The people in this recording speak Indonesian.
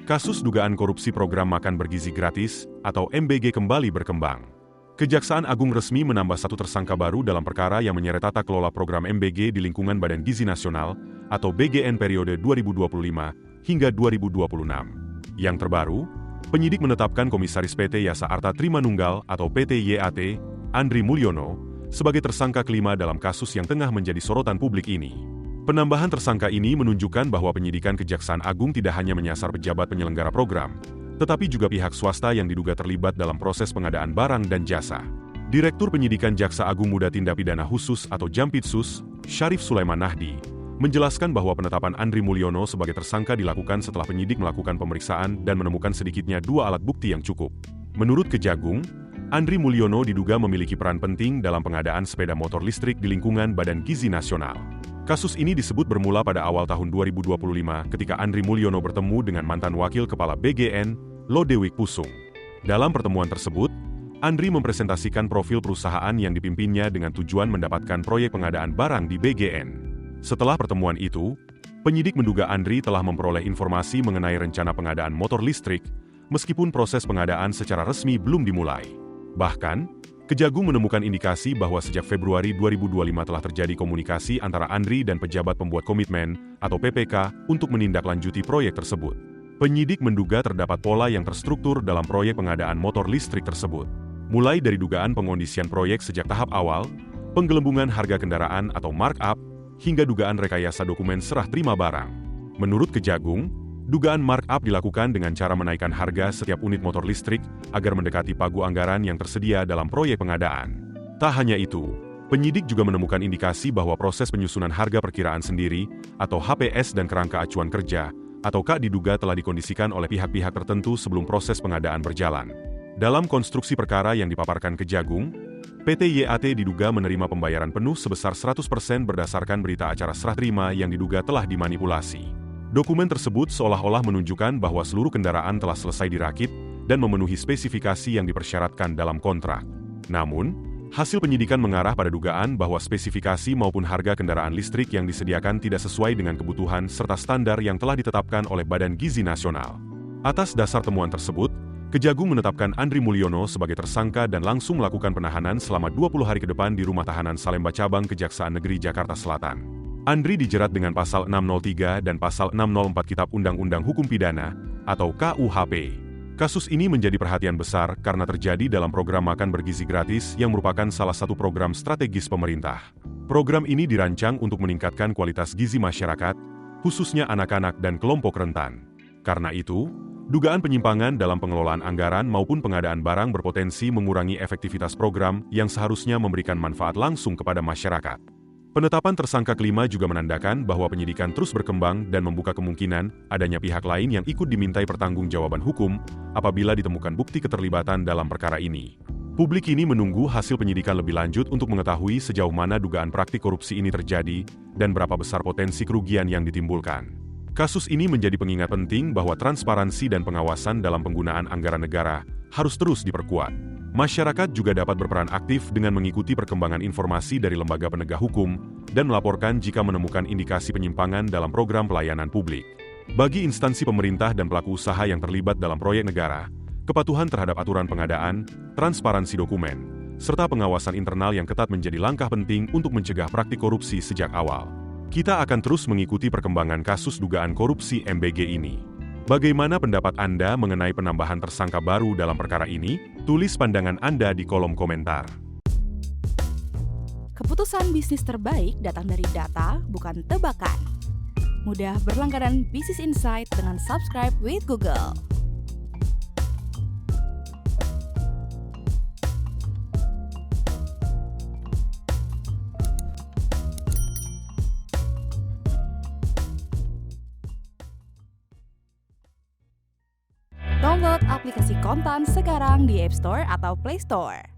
Kasus dugaan korupsi program makan bergizi gratis atau MBG kembali berkembang. Kejaksaan Agung resmi menambah satu tersangka baru dalam perkara yang menyeret tata kelola program MBG di lingkungan Badan Gizi Nasional atau BGN periode 2025 hingga 2026. Yang terbaru, penyidik menetapkan Komisaris PT Yasa Arta Trimanunggal atau PT YAT, Andri Mulyono, sebagai tersangka kelima dalam kasus yang tengah menjadi sorotan publik ini. Penambahan tersangka ini menunjukkan bahwa penyidikan Kejaksaan Agung tidak hanya menyasar pejabat penyelenggara program, tetapi juga pihak swasta yang diduga terlibat dalam proses pengadaan barang dan jasa. Direktur Penyidikan Jaksa Agung Muda Tindak Pidana Khusus atau Jampitsus, Syarif Sulaiman Nahdi, menjelaskan bahwa penetapan Andri Mulyono sebagai tersangka dilakukan setelah penyidik melakukan pemeriksaan dan menemukan sedikitnya 2 alat bukti yang cukup. Menurut Kejagung, Andri Mulyono diduga memiliki peran penting dalam pengadaan sepeda motor listrik di lingkungan Badan Gizi Nasional. Kasus ini disebut bermula pada awal tahun 2025 ketika Andri Mulyono bertemu dengan mantan Wakil Kepala BGN, Lodewijk Pusung. Dalam pertemuan tersebut, Andri mempresentasikan profil perusahaan yang dipimpinnya dengan tujuan mendapatkan proyek pengadaan barang di BGN. Setelah pertemuan itu, penyidik menduga Andri telah memperoleh informasi mengenai rencana pengadaan motor listrik, meskipun proses pengadaan secara resmi belum dimulai. Bahkan, Kejagung menemukan indikasi bahwa sejak Februari 2025 telah terjadi komunikasi antara Andri dan pejabat pembuat komitmen atau PPK untuk menindaklanjuti proyek tersebut. Penyidik menduga terdapat pola yang terstruktur dalam proyek pengadaan motor listrik tersebut. Mulai dari dugaan pengondisian proyek sejak tahap awal, penggelembungan harga kendaraan atau markup, hingga dugaan rekayasa dokumen serah terima barang. Menurut Kejagung, dugaan markup dilakukan dengan cara menaikkan harga setiap unit motor listrik agar mendekati pagu anggaran yang tersedia dalam proyek pengadaan. Tak hanya itu, penyidik juga menemukan indikasi bahwa proses penyusunan harga perkiraan sendiri atau HPS dan kerangka acuan kerja atau KA diduga telah dikondisikan oleh pihak-pihak tertentu sebelum proses pengadaan berjalan. Dalam konstruksi perkara yang dipaparkan Kejagung, PT YAT diduga menerima pembayaran penuh sebesar 100% berdasarkan berita acara serah terima yang diduga telah dimanipulasi. Dokumen tersebut seolah-olah menunjukkan bahwa seluruh kendaraan telah selesai dirakit dan memenuhi spesifikasi yang dipersyaratkan dalam kontrak. Namun, hasil penyidikan mengarah pada dugaan bahwa spesifikasi maupun harga kendaraan listrik yang disediakan tidak sesuai dengan kebutuhan serta standar yang telah ditetapkan oleh Badan Gizi Nasional. Atas dasar temuan tersebut, Kejagung menetapkan Andri Mulyono sebagai tersangka dan langsung melakukan penahanan selama 20 hari ke depan di Rumah Tahanan Salemba Cabang Kejaksaan Negeri Jakarta Selatan. Andri dijerat dengan Pasal 603 dan Pasal 604 Kitab Undang-Undang Hukum Pidana atau KUHP. Kasus ini menjadi perhatian besar karena terjadi dalam program makan bergizi gratis yang merupakan salah satu program strategis pemerintah. Program ini dirancang untuk meningkatkan kualitas gizi masyarakat, khususnya anak-anak dan kelompok rentan. Karena itu, dugaan penyimpangan dalam pengelolaan anggaran maupun pengadaan barang berpotensi mengurangi efektivitas program yang seharusnya memberikan manfaat langsung kepada masyarakat. Penetapan tersangka kelima juga menandakan bahwa penyidikan terus berkembang dan membuka kemungkinan adanya pihak lain yang ikut dimintai pertanggungjawaban hukum apabila ditemukan bukti keterlibatan dalam perkara ini. Publik ini menunggu hasil penyidikan lebih lanjut untuk mengetahui sejauh mana dugaan praktik korupsi ini terjadi dan berapa besar potensi kerugian yang ditimbulkan. Kasus ini menjadi pengingat penting bahwa transparansi dan pengawasan dalam penggunaan anggaran negara harus terus diperkuat. Masyarakat juga dapat berperan aktif dengan mengikuti perkembangan informasi dari lembaga penegak hukum dan melaporkan jika menemukan indikasi penyimpangan dalam program pelayanan publik. Bagi instansi pemerintah dan pelaku usaha yang terlibat dalam proyek negara, kepatuhan terhadap aturan pengadaan, transparansi dokumen, serta pengawasan internal yang ketat menjadi langkah penting untuk mencegah praktik korupsi sejak awal. Kita akan terus mengikuti perkembangan kasus dugaan korupsi MBG ini. Bagaimana pendapat Anda mengenai penambahan tersangka baru dalam perkara ini? Tulis pandangan Anda di kolom komentar. Keputusan bisnis terbaik datang dari data, bukan tebakan. Mudah berlangganan Business Insight dengan subscribe with Google. Download aplikasi Kontan sekarang di App Store atau Play Store.